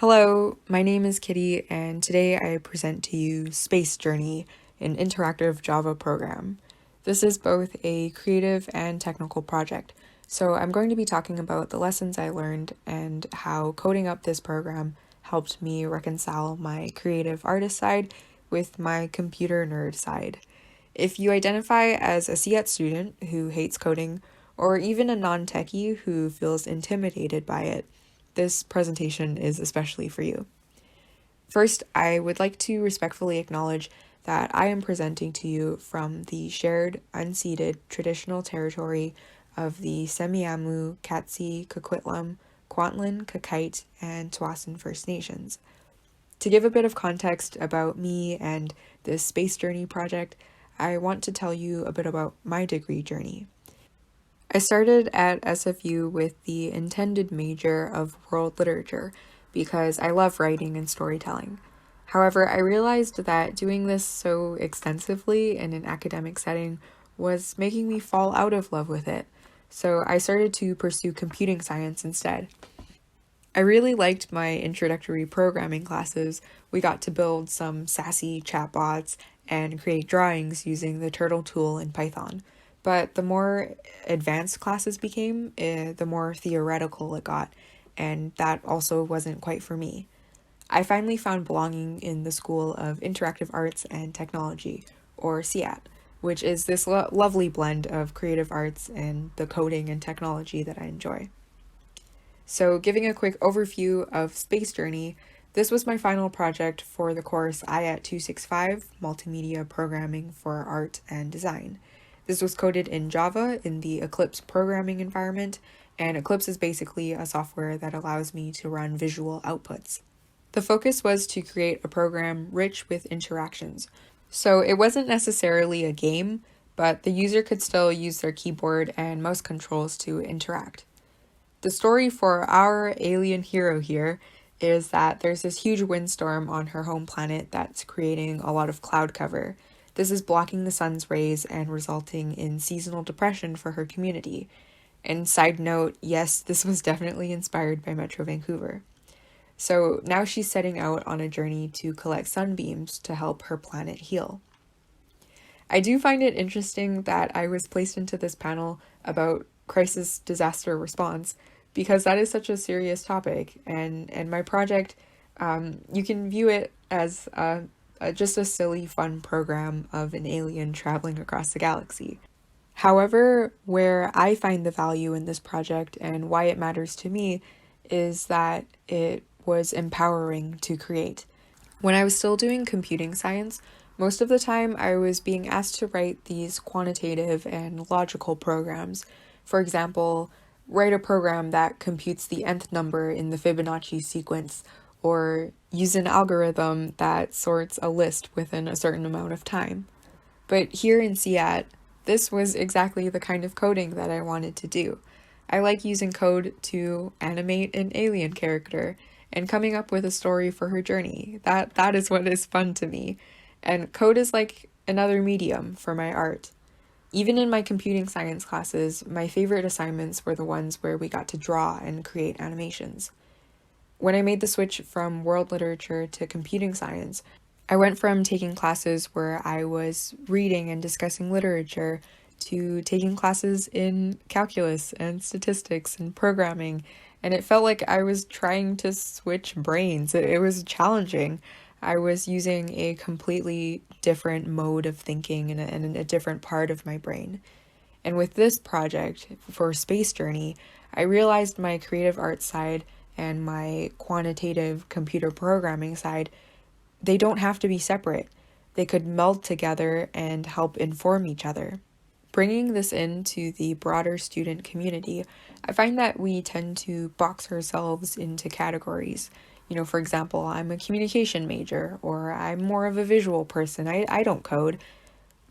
Hello, my name is Kitty, and today I present to you Space Journey, an interactive Java program. This is both a creative and technical project, so I'm going to be talking about the lessons I learned and how coding up this program helped me reconcile my creative artist side with my computer nerd side. If you identify as a CET student who hates coding, or even a non-techie who feels intimidated by it, this presentation is especially for you. First, I would like to respectfully acknowledge that I am presenting to you from the shared, unceded traditional territory of the Semiahmoo, Katzie, Coquitlam, Kwantlen, Kakite, and Tsawwassen First Nations. To give a bit of context about me and this Space Journey project, I want to tell you a bit about my degree journey. I started at SFU with the intended major of world literature because I love writing and storytelling. However, I realized that doing this so extensively in an academic setting was making me fall out of love with it, so I started to pursue computing science instead. I really liked my introductory programming classes. We got to build some sassy chatbots and create drawings using the turtle tool in Python. But the more advanced classes became, the more theoretical it got, and that also wasn't quite for me. I finally found belonging in the School of Interactive Arts and Technology, or CIAT, which is this lovely blend of creative arts and the coding and technology that I enjoy. So, giving a quick overview of Space Journey, this was my final project for the course IAT 265, Multimedia Programming for Art and Design. This was coded in Java in the Eclipse programming environment, and Eclipse is basically a software that allows me to run visual outputs. The focus was to create a program rich with interactions. So it wasn't necessarily a game, but the user could still use their keyboard and mouse controls to interact. The story for our alien hero here is that there's this huge windstorm on her home planet that's creating a lot of cloud cover. This is blocking the sun's rays and resulting in seasonal depression for her community. And side note, yes, this was definitely inspired by Metro Vancouver. So now she's setting out on a journey to collect sunbeams to help her planet heal. I do find it interesting that I was placed into this panel about crisis disaster response because that is such a serious topic, and my project, you can view it as just a silly, fun program of an alien traveling across the galaxy. However, where I find the value in this project and why it matters to me is that it was empowering to create. When I was still doing computing science, most of the time I was being asked to write these quantitative and logical programs. For example, write a program that computes the nth number in the Fibonacci sequence, or use an algorithm that sorts a list within a certain amount of time. But here in CIAT, this was exactly the kind of coding that I wanted to do. I like using code to animate an alien character and coming up with a story for her journey. That is what is fun to me. And code is like another medium for my art. Even in my computing science classes, my favorite assignments were the ones where we got to draw and create animations. When I made the switch from world literature to computing science, I went from taking classes where I was reading and discussing literature to taking classes in calculus and statistics and programming, and it felt like I was trying to switch brains. It was challenging. I was using a completely different mode of thinking and a different part of my brain. And with this project for Space Journey, I realized my creative arts side and my quantitative computer programming side, they don't have to be separate. They could meld together and help inform each other. Bringing this into the broader student community, I find that we tend to box ourselves into categories. For example, I'm a communication major, or I'm more of a visual person. I don't code,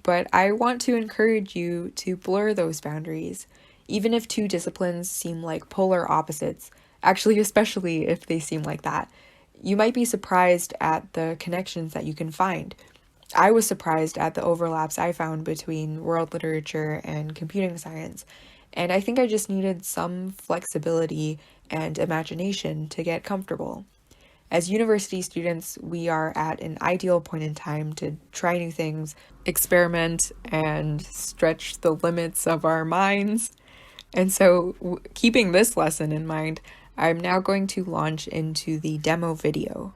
but I want to encourage you to blur those boundaries, even if two disciplines seem like polar opposites, actually, especially if they seem like that. You might be surprised at the connections that you can find. I was surprised at the overlaps I found between world literature and computing science, and I think I just needed some flexibility and imagination to get comfortable. As university students, we are at an ideal point in time to try new things, experiment, and stretch the limits of our minds. And so, keeping this lesson in mind, I'm now going to launch into the demo video.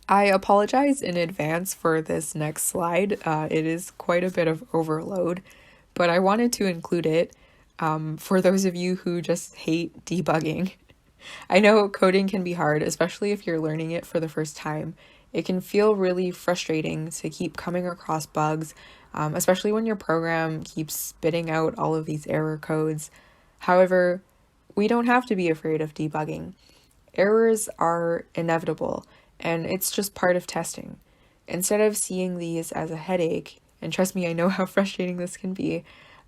I apologize in advance for this next slide. It is quite a bit of overload, but I wanted to include it for those of you who just hate debugging. I know coding can be hard, especially if you're learning it for the first time. It can feel really frustrating to keep coming across bugs, especially when your program keeps spitting out all of these error codes. However, we don't have to be afraid of debugging. Errors are inevitable, and it's just part of testing. Instead of seeing these as a headache, and trust me, I know how frustrating this can be,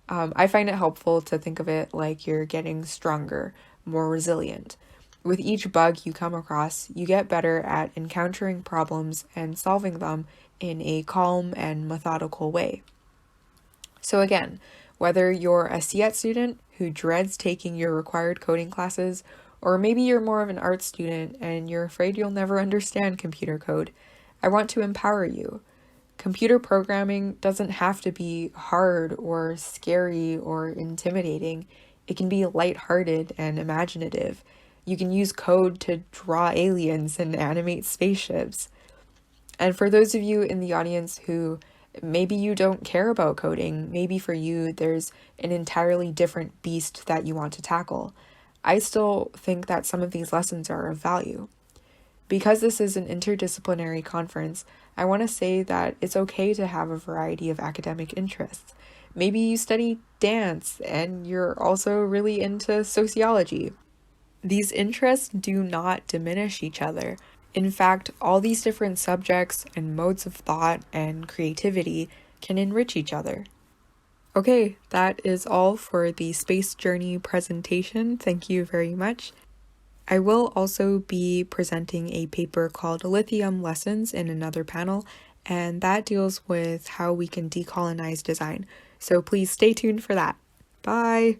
I find it helpful to think of it like you're getting stronger, more resilient. With each bug you come across, you get better at encountering problems and solving them in a calm and methodical way. So again, whether you're a CET student who dreads taking your required coding classes, or maybe you're more of an art student and you're afraid you'll never understand computer code, I want to empower you. Computer programming doesn't have to be hard or scary or intimidating. It can be lighthearted and imaginative. You can use code to draw aliens and animate spaceships. And for those of you in the audience who maybe you don't care about coding, maybe for you there's an entirely different beast that you want to tackle, I still think that some of these lessons are of value. Because this is an interdisciplinary conference, I want to say that it's okay to have a variety of academic interests. Maybe you study dance and you're also really into sociology. These interests do not diminish each other. In fact, all these different subjects and modes of thought and creativity can enrich each other. Okay, that is all for the Space Journey presentation. Thank you very much. I will also be presenting a paper called Lithium Lessons in another panel, and that deals with how we can decolonize design. So please stay tuned for that. Bye!